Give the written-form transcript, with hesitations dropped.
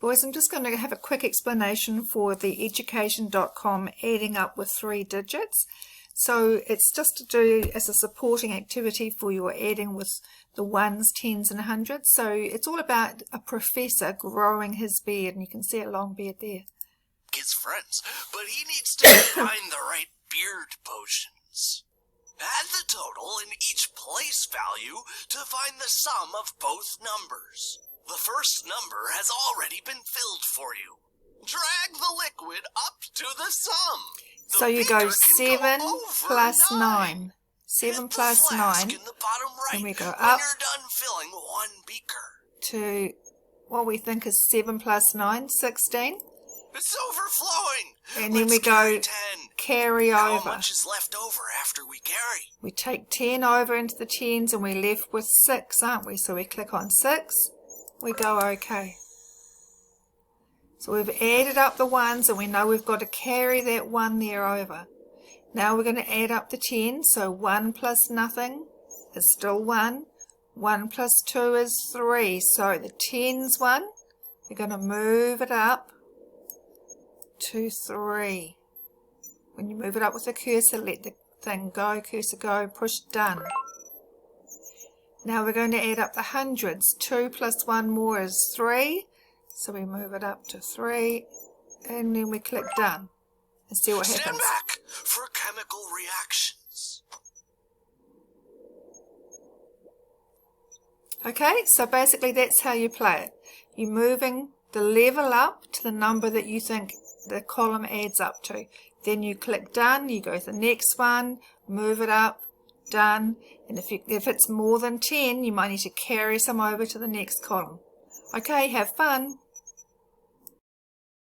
Boys, I'm just going to have a quick explanation for the education.com adding up with 3 digits. So it's just to do as a supporting activity for your adding with the ones, tens and hundreds. So it's all about a professor growing his beard, and you can see a long beard there. His friends, but he needs to find the right beard potions. Add the total in each place value to find the sum of both numbers. The first number has already been filled for you. Drag the liquid up to the sum. So you go 7 plus 9. 7 plus 9. In the bottom right, and we go when up you're done filling 1 beaker. To what we think is 7 plus 9, 16. It's overflowing. And then Let's we go 10. carry How over. much is left over after we carry? We take 10 over into the tens and we're left with 6, aren't we? So we click on 6. We go OK. So we've added up the ones and we know we've got to carry that 1 there over. Now we're going to add up the 10. So 1 plus nothing is still 1. 1 plus 2 is 3. So the 10's 1. We're going to move it up to 3. When you move it up with the cursor, let the thing go, cursor go, push done. Now we're going to add up the hundreds. 2 plus 1 more is 3. So we move it up to 3 and then we click done and see what happens. Stand back for chemical reactions. Okay, so basically that's how you play it. You're moving the level up to the number that you think the column adds up to. Then you click done, you go to the next one, move it up, done. And if it's more than 10, you might need to carry some over to the next column. Okay, have fun.